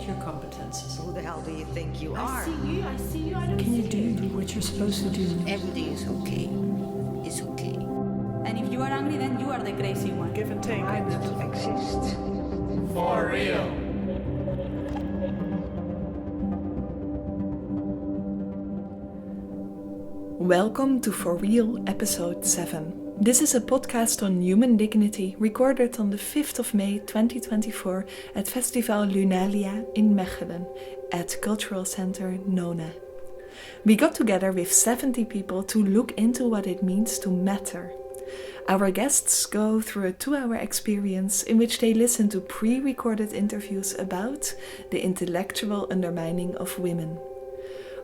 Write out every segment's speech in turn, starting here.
rate your competences. Who the hell do you think you are? I see you, I don't Can you see you. do what you're supposed to do? Everything is okay. It's okay. And if you are angry, then you are the crazy one. Give and take. I don't exist. For real. Welcome to For Real episode 7. This is a podcast on human dignity recorded on the 5th of May 2024 at Festival Lunalia in Mechelen at Cultural Center Nona. We got together with 70 people to look into what it means to matter. Our guests go through a 2-hour experience in which they listen to pre-recorded interviews about the intellectual undermining of women.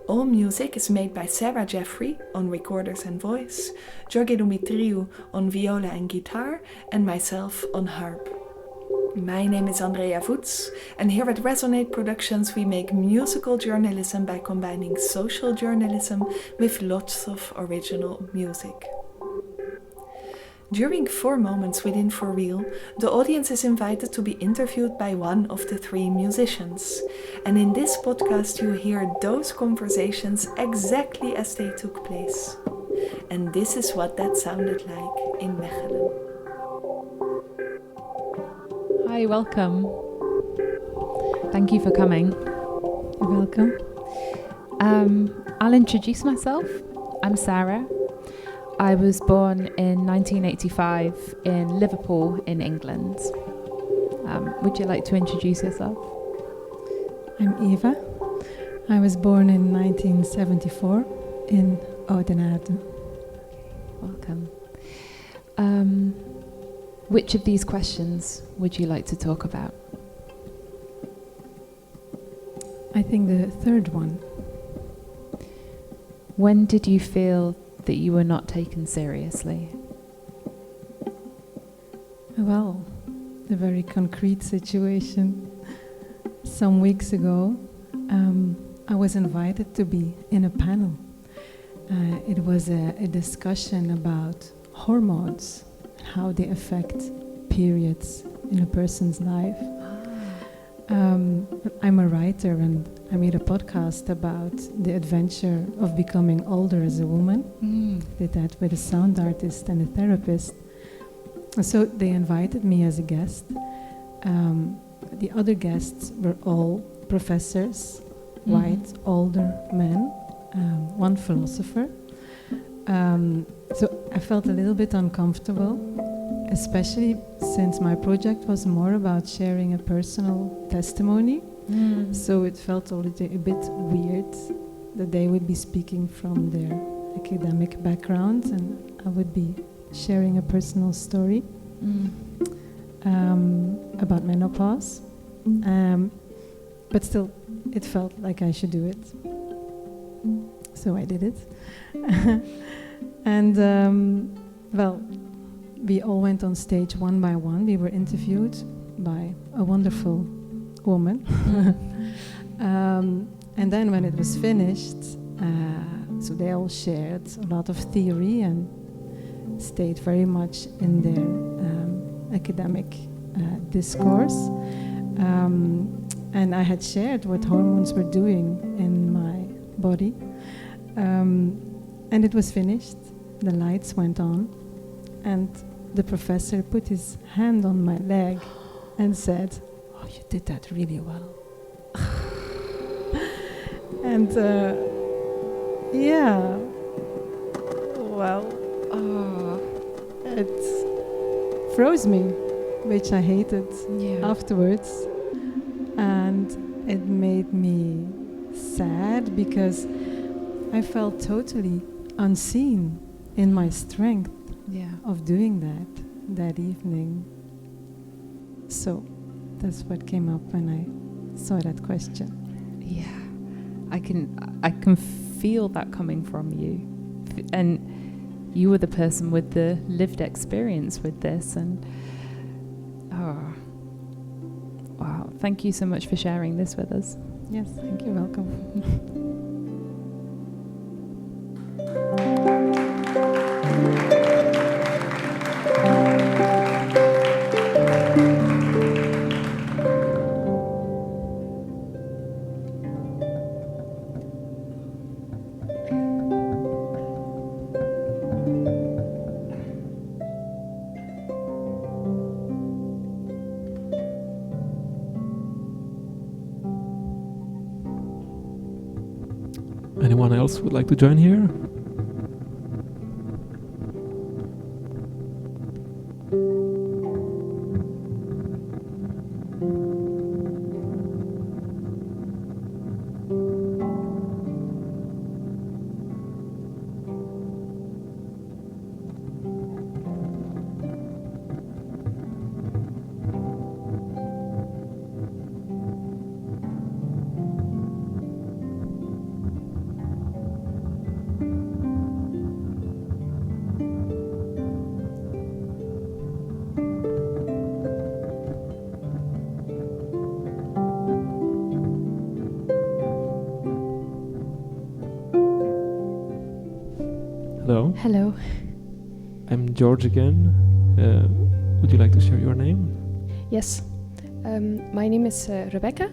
All music is made by Sarah Jeffrey on recorders and voice, Jorge Dumitriu on viola and guitar, and myself on harp. My name is Andrea Voets, and here at Resonate Productions we make musical journalism by combining social journalism with lots of original music. During 4 moments within For Real, the audience is invited to be interviewed by one of the 3 musicians. And in this podcast you hear those conversations exactly as they took place. And this is what that sounded like in Mechelen. Hi, welcome. Thank you for coming. You're welcome. I'll introduce myself. I'm Sarah. I was born in 1985 in Liverpool in England. Would you like to introduce yourself? I'm Eva. I was born in 1974 in Oudenaarde. Welcome. Which of these questions would you like to talk about? I think the third one. When did you feel that you were not taken seriously? Well, a very concrete situation. Some weeks ago, I was invited to be in a panel. It was a discussion about hormones, how they affect periods in a person's life. I'm a writer and I made a podcast about the adventure of becoming older as a woman. Did that with a sound artist and a therapist. So they invited me as a guest. The other guests were all professors, white, older men, one philosopher. So I felt a little bit uncomfortable, especially since my project was more about sharing a personal testimony. So it felt already a bit weird that they would be speaking from their academic background and I would be sharing a personal story about menopause. But still, it felt like I should do it. So I did it. And, well, we all went on stage one by one. We were interviewed by a wonderful woman. And then when it was finished, so they all shared a lot of theory and stayed very much in their academic discourse. And I had shared what hormones were doing in my body. And it was finished. The lights went on. And the professor put his hand on my leg and said, "Oh, you did that really well." And yeah, well, it froze me, which I hated afterwards. And it made me sad because I felt totally unseen in my strength of doing that evening. So that's what came up when I saw that question. Yeah, I can feel that coming from you, and you were the person with the lived experience with this, and wow, thank you so much for sharing this with us. Yes, thank you, welcome. anyone else would like to join here? Hello. Hello. I'm George again. Would you like to share your name? Yes. My name is Rebecca,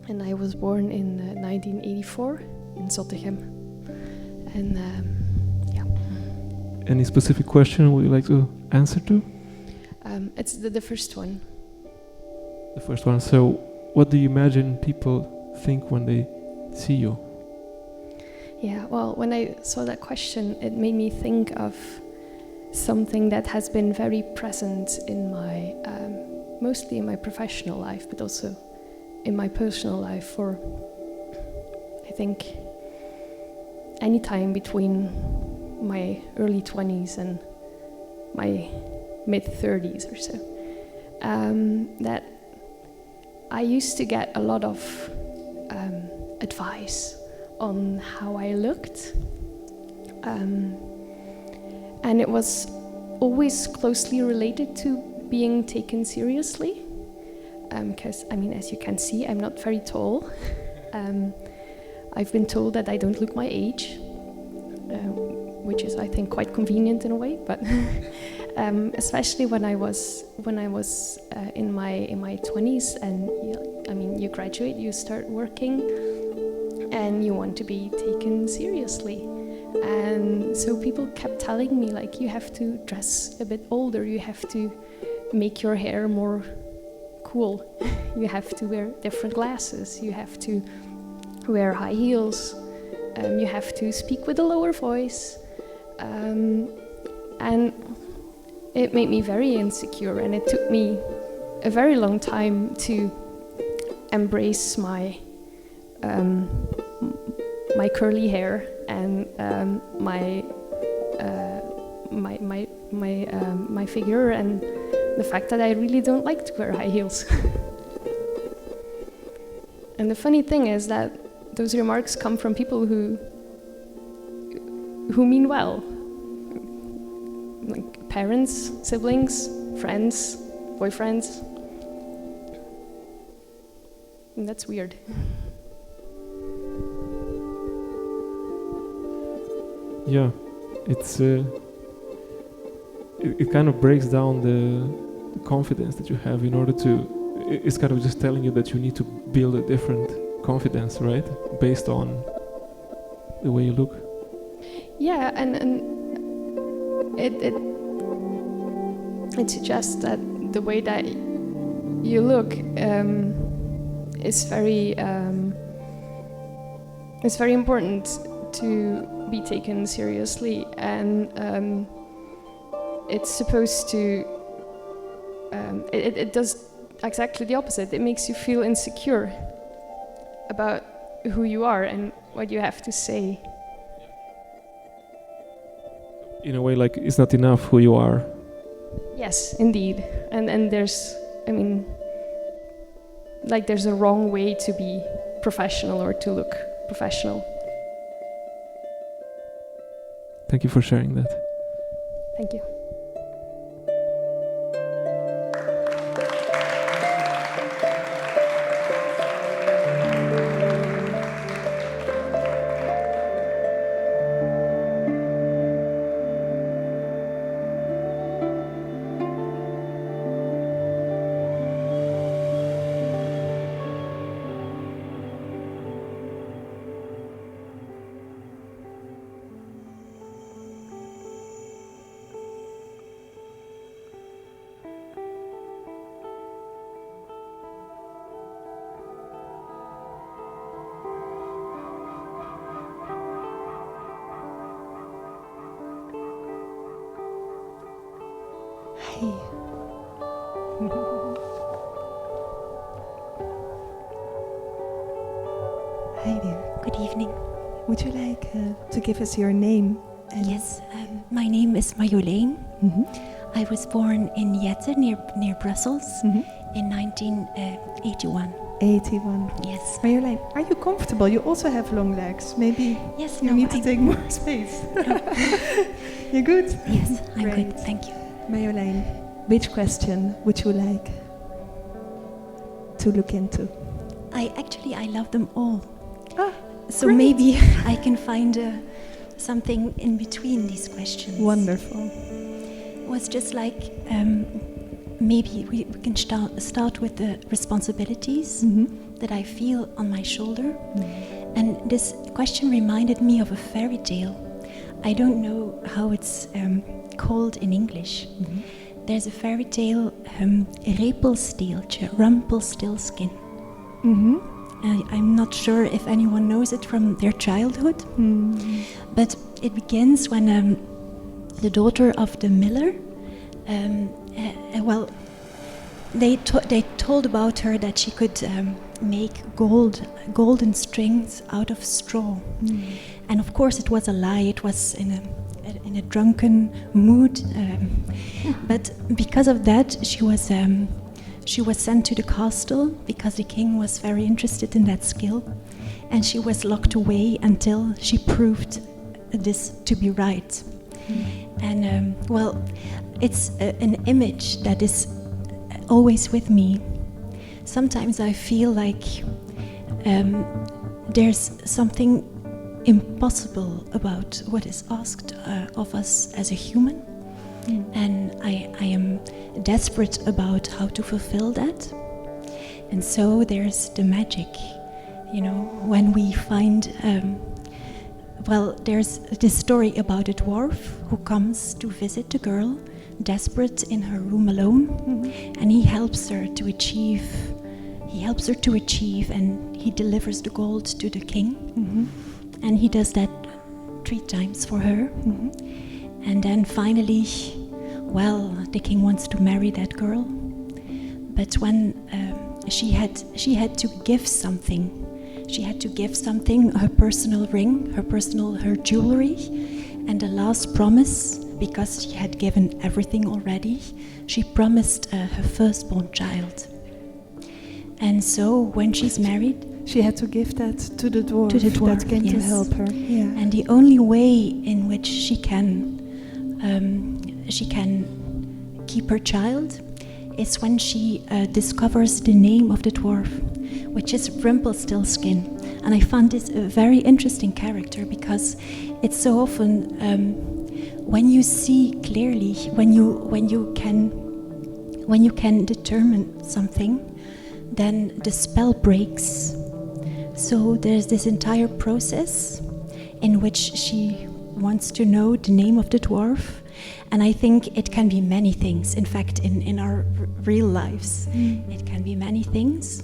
and I was born in 1984 in Zottegem. And yeah. Any specific question would you like to answer to? It's the first one. The first one. So, what do you imagine people think when they see you? Yeah, well, when I saw that question, it made me think of something that has been very present in my, mostly in my professional life, but also in my personal life for, I think, any time between my early 20s and my mid-30s or so. That I used to get a lot of advice on how I looked, and it was always closely related to being taken seriously, because I mean, as you can see, I'm not very tall. I've been told that I don't look my age, which is, I think, quite convenient in a way, but especially when I was in my 20s, and I mean, you graduate, you start working, and you want to be taken seriously. And so people kept telling me, like, you have to dress a bit older, you have to make your hair more cool, you have to wear different glasses, you have to wear high heels, you have to speak with a lower voice. And it made me very insecure, and it took me a very long time to embrace my curly hair and my figure, and the fact that I really don't like to wear high heels. And the funny thing is that those remarks come from people who mean well, like parents, siblings, friends, boyfriends. And that's weird. Yeah, it's it kind of breaks down the confidence that you have in order to. It's kind of just telling you that you need to build a different confidence, right? Based on the way you look. Yeah, and it suggests that the way that you look is very important to be taken seriously, and it's supposed to. It does exactly the opposite. It makes you feel insecure about who you are and what you have to say. In a way, like, it's not enough who you are. Yes, indeed. And there's, I mean, like, there's a wrong way to be professional or to look professional. Thank you for sharing that. Thank you. Hi. Hi there. Good evening. Would you like to give us your name? Yes, my name is Marjolijn. Mm-hmm. I was born in Jette, near Brussels, Mm-hmm. in 1981. 81. Yes. Marjolijn, are you comfortable? You also have long legs. Maybe Yes. you No. need to take more space. You're good? Yes, I'm Great. good. Thank you. Marjolijn, which question would you like to look into? I love them all. So great. maybe I can find something in between these questions. Wonderful. It was just like maybe we can start with the responsibilities that I feel on my shoulder. And this question reminded me of a fairy tale. I don't know how it's called in English. There's a fairy tale, Rumpelstilskin. I'm not sure if anyone knows it from their childhood, but it begins when the daughter of the miller, they told about her that she could make golden strings out of straw, and of course it was a lie. It was in a drunken mood, but because of that she was sent to the castle because the king was very interested in that skill, and she was locked away until she proved this to be right. And it's an image that is always with me. Sometimes I feel like there's something impossible about what is asked of us as a human. And I am desperate about how to fulfill that. And so there's the magic, when we find, there's this story about a dwarf who comes to visit the girl, desperate in her room alone, and he helps her to achieve, and he delivers the gold to the king. And he does that 3 times for her. And then finally, the king wants to marry that girl. But when she had to give something. She had to give something, her personal ring, her jewelry, and the last promise, because she had given everything already, she promised her firstborn child. And so when she's married, she had to give that to the dwarf, that came to yes. help her. Yeah. And the only way in which she can keep her child is when she discovers the name of the dwarf, which is Rumpelstilskin. And I found this a very interesting character because it's so often when you see clearly, when you can determine something, then the spell breaks. So there's this entire process in which she wants to know the name of the dwarf. And I think it can be many things. In fact, in our real lives, it can be many things.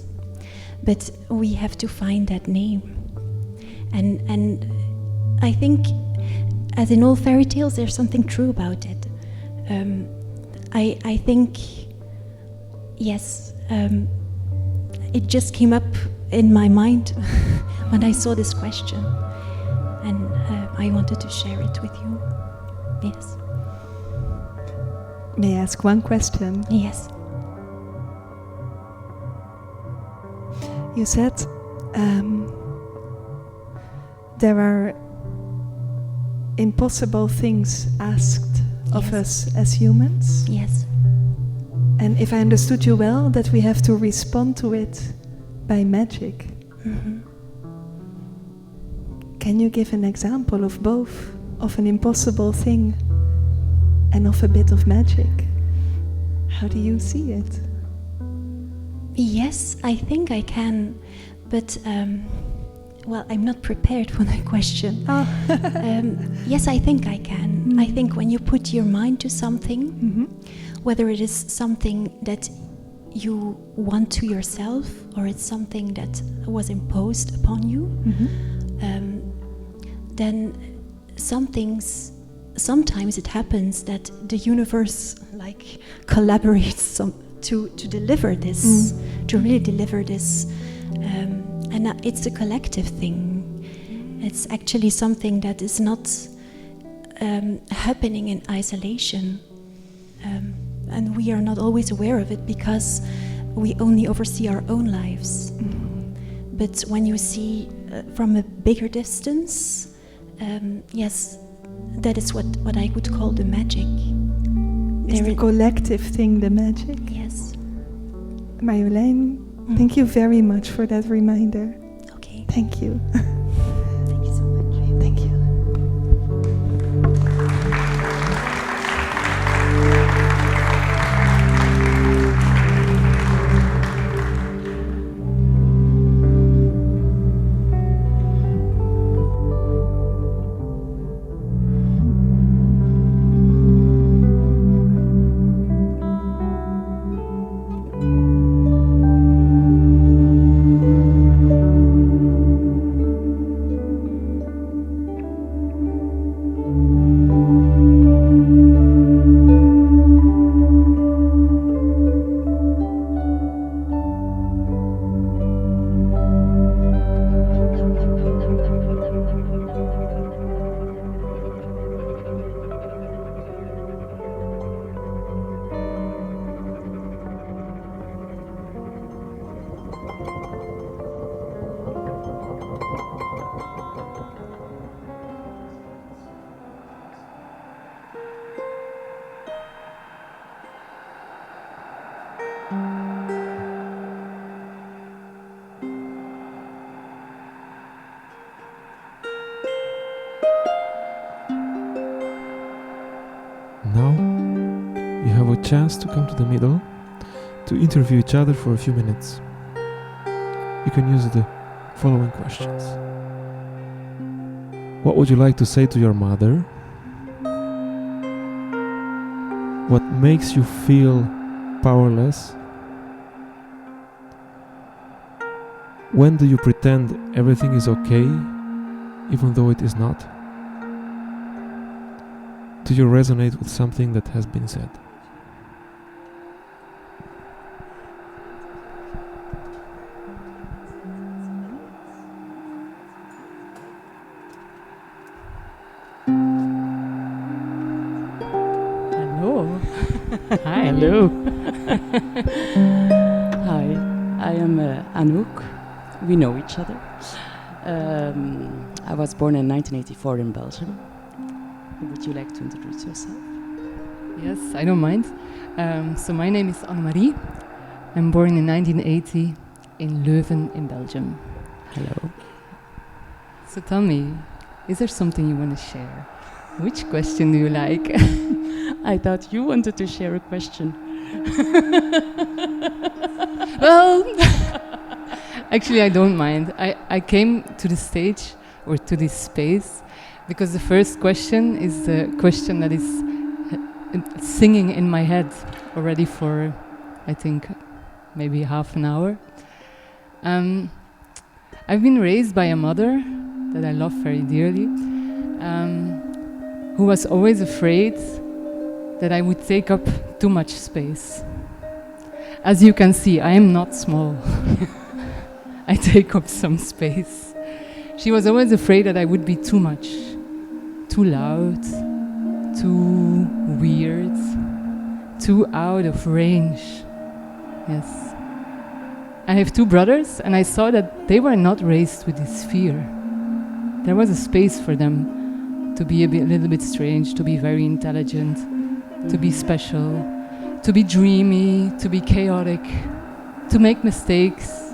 But we have to find that name. And I think, as in all fairy tales, there's something true about it. I think, yes, it just came up in my mind when I saw this question. And I wanted to share it with you. Yes. May I ask one question? Yes. You said there are impossible things asked of us as humans. Yes. And if I understood you well, that we have to respond to it by magic. Can you give an example of both? Of an impossible thing and of a bit of magic? How do you see it? Yes, I think I can, but I'm not prepared for that question. Yes, I think I can. I think when you put your mind to something, whether it is something that you want to yourself or it's something that was imposed upon you, then some things sometimes it happens that the universe like collaborates to deliver this, to really deliver this, and it's a collective thing. It's actually something that is not happening in isolation, and we are not always aware of it because we only oversee our own lives. But when you see from a bigger distance, yes, that is what I would call the magic. Is the collective thing the magic? Yes. Marjolijn, thank you very much for that reminder. Okay. Thank you. Thank you so much. Thank you. Now you have a chance to come to the middle to interview each other for a few minutes. You can use the following questions. What would you like to say to your mother? What makes you feel powerless? When do you pretend everything is okay, even though it is not? Do you resonate with something that has been said? Hello. Hi. Hello. Hi, I am Anouk. We know each other. I was born in 1984 in Belgium. Would you like to introduce yourself? Yes, I don't mind. So my name is Annemarie. I'm born in 1980 in Leuven in Belgium. Hello. So tell me, is there something you want to share? Which question do you like? I thought you wanted to share a question. Well, actually I don't mind. I came to the stage or to this space because the first question is the question that is singing in my head already for, I think, maybe half an hour. I've been raised by a mother that I love very dearly, who was always afraid that I would take up too much space. As you can see, I am not small. I take up some space. She was always afraid that I would be too much, too loud, too weird, too out of range. Yes. I have two brothers, and I saw that they were not raised with this fear. There was a space for them to be a little bit strange, to be very intelligent, to be special, to be dreamy, to be chaotic, to make mistakes.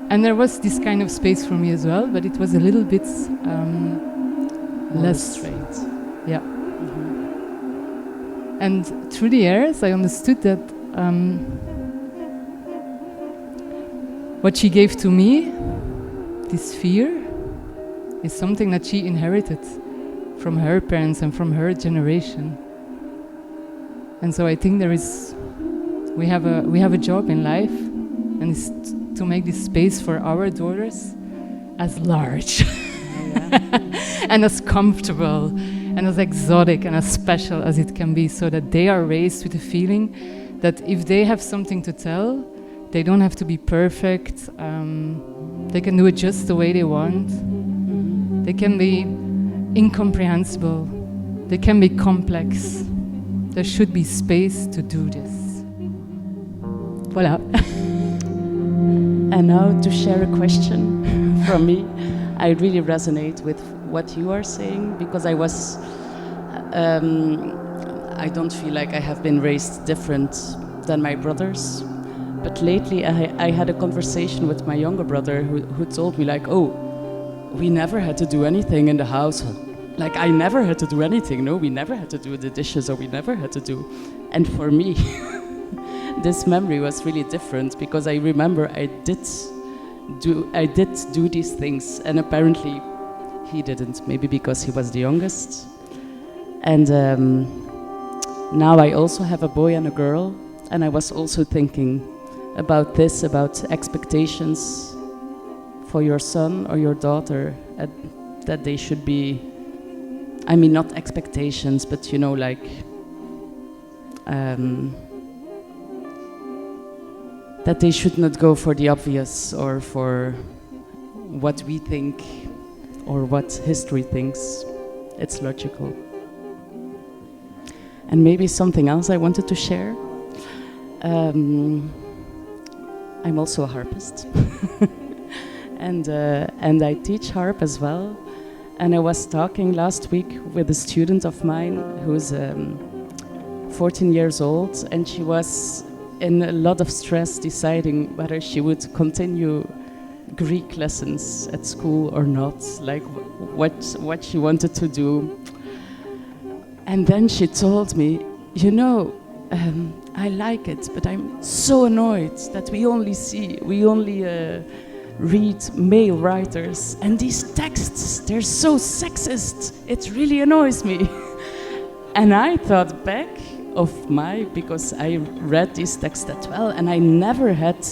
And there was this kind of space for me as well, but it was a little bit less straight. Yeah. And through the years, I understood that what she gave to me, this fear, is something that she inherited from her parents and from her generation. And so I think we have a job in life, and it's to make this space for our daughters as large and as comfortable and as exotic and as special as it can be, so that they are raised with the feeling that if they have something to tell, they don't have to be perfect. They can do it just the way they want. They can be incomprehensible. They can be complex. There should be space to do this. Voilà. And now to share a question from me. I really resonate with what you are saying, because I don't feel like I have been raised different than my brothers. But lately I had a conversation with my younger brother who told me like, oh, we never had to do anything in the house. Like I never had to do anything. No, we never had to do the dishes, or we never had to do. And for me, this memory was really different, because I remember I did do these things, and apparently he didn't, maybe because he was the youngest. And now I also have a boy and a girl, and I was also thinking about this, about expectations for your son or your daughter, that they should be, I mean, not expectations, but you know, like that they should not go for the obvious, or for what we think or what history thinks. It's logical. And maybe something else I wanted to share. I'm also a harpist. and I teach harp as well. And I was talking last week with a student of mine who's 14 years old, and she was in a lot of stress deciding whether she would continue Greek lessons at school or not, like what she wanted to do. And then she told me, you know, I like it, but I'm so annoyed that we only read male writers, and these texts, they're so sexist. It really annoys me. And I thought back of because I read these texts as well, and I never had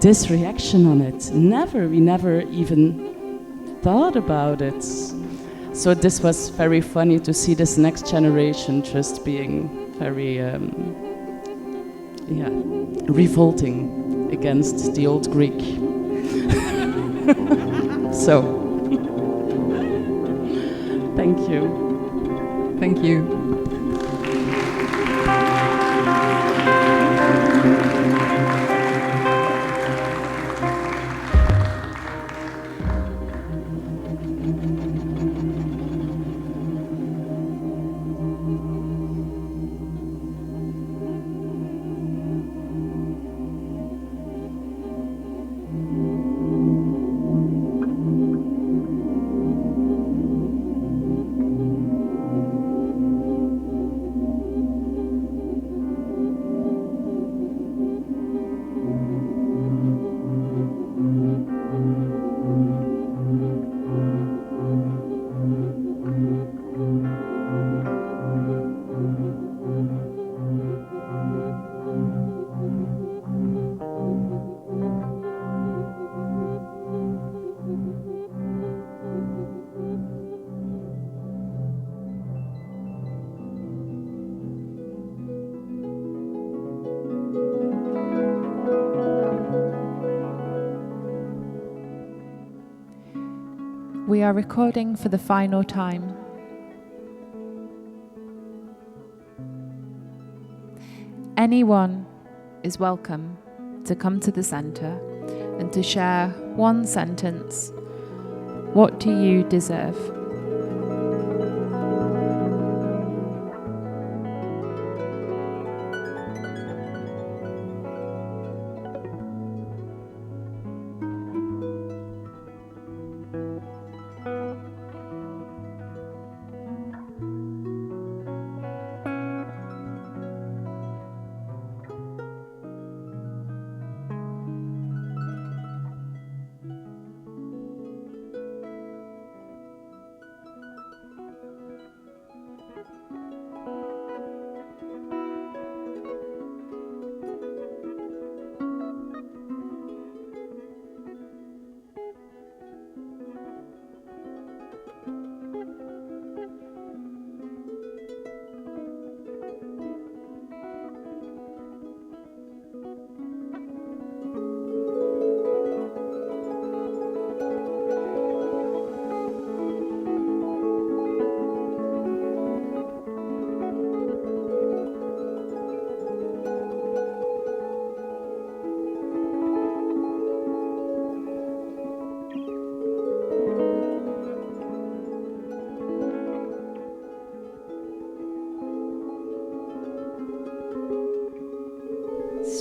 this reaction on it. We never even thought about it. So this was very funny to see this next generation just being very, revolting against the old Greek. So, thank you. Thank you. We are recording for the final time. Anyone is welcome to come to the centre and to share one sentence. What do you deserve?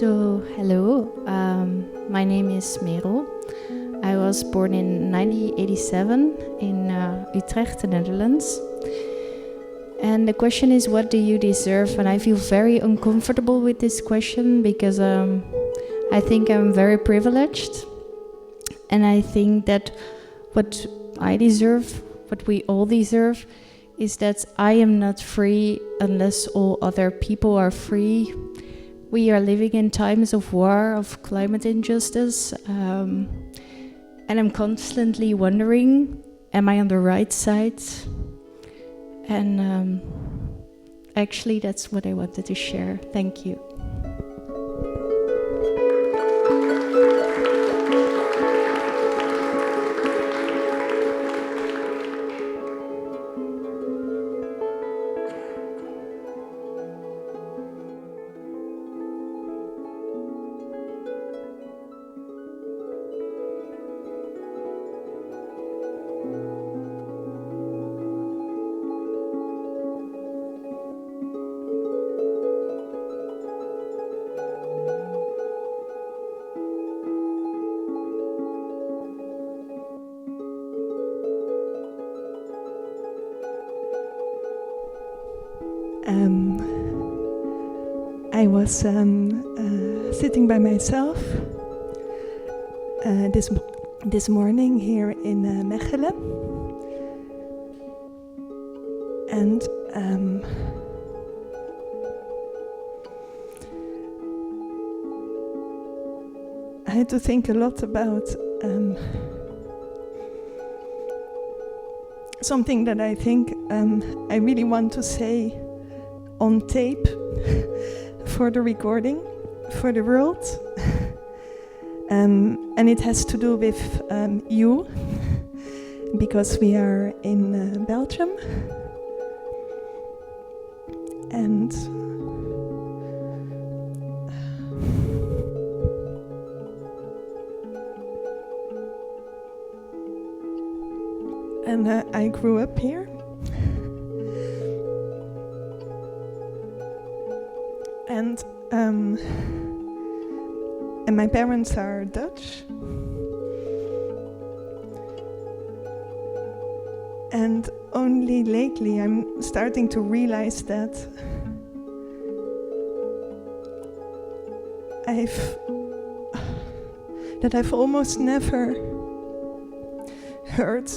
So, hello, my name is Merel. I was born in 1987 in Utrecht, the Netherlands. And the question is, what do you deserve? And I feel very uncomfortable with this question because I think I'm very privileged. And I think that what I deserve, what we all deserve, is that I am not free unless all other people are free. We are living in times of war, of climate injustice, and I'm constantly wondering, am I on the right side? And actually that's what I wanted to share. Thank you. I was sitting by myself this morning here in Mechelen, and I had to think a lot about something that I think I really want to say on tape for the recording, for the world. And it has to do with you, because we are in Belgium. And I grew up here. And my parents are Dutch. And only lately I'm starting to realize that I've almost never heard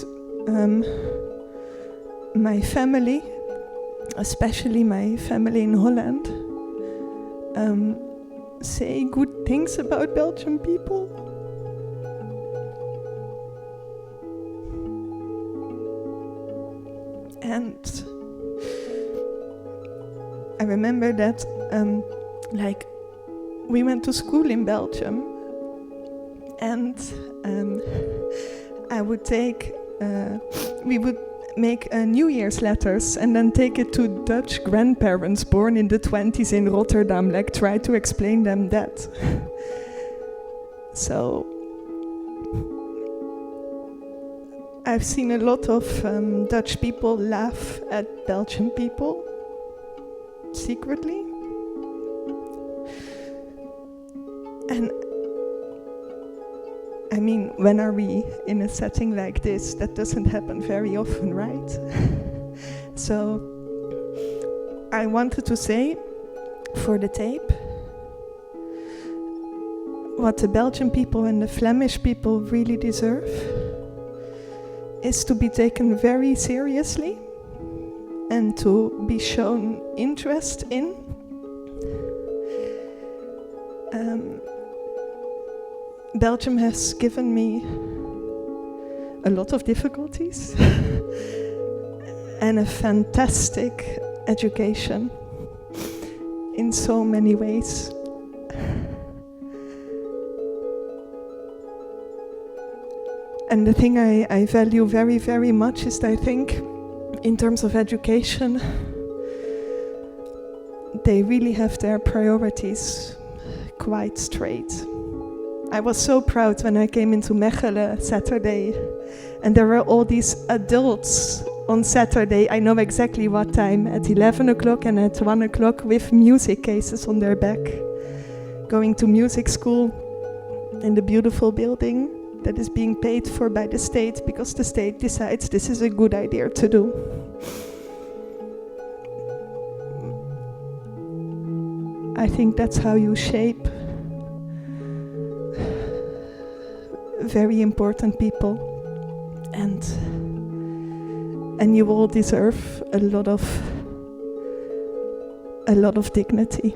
my family, especially my family in Holland, say good things about Belgian people. And I remember that we went to school in Belgium, and we would make New Year's letters and then take it to Dutch grandparents born in the 20s in Rotterdam, try to explain them that. So I've seen a lot of Dutch people laugh at Belgian people secretly. And I mean, when are we in a setting like this? That doesn't happen very often, right? So I wanted to say for the tape what the Belgian people and the Flemish people really deserve is to be taken very seriously and to be shown interest in. Belgium has given me a lot of difficulties and a fantastic education in so many ways. And the thing I value very, very much is that I think in terms of education, they really have their priorities quite straight. I was so proud when I came into Mechelen Saturday, and there were all these adults on Saturday, I know exactly what time, at 11 o'clock and at 1 o'clock with music cases on their back, going to music school in the beautiful building that is being paid for by the state because the state decides this is a good idea to do. I think that's how you shape very important people, and you all deserve a lot of dignity.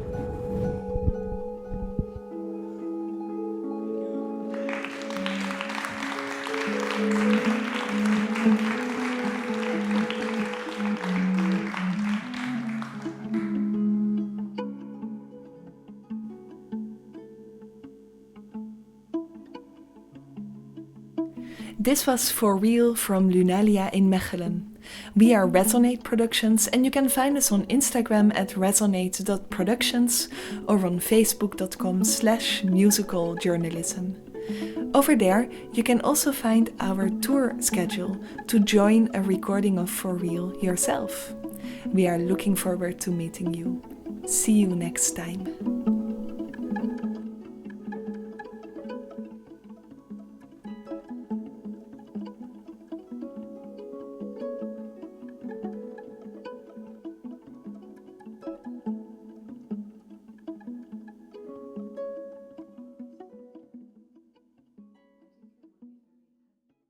This was For Real from Lunalia in Mechelen. We are Resonate Productions and you can find us on Instagram at resonate.productions or on facebook.com/musicaljournalism. Over there, you can also find our tour schedule to join a recording of For Real yourself. We are looking forward to meeting you. See you next time.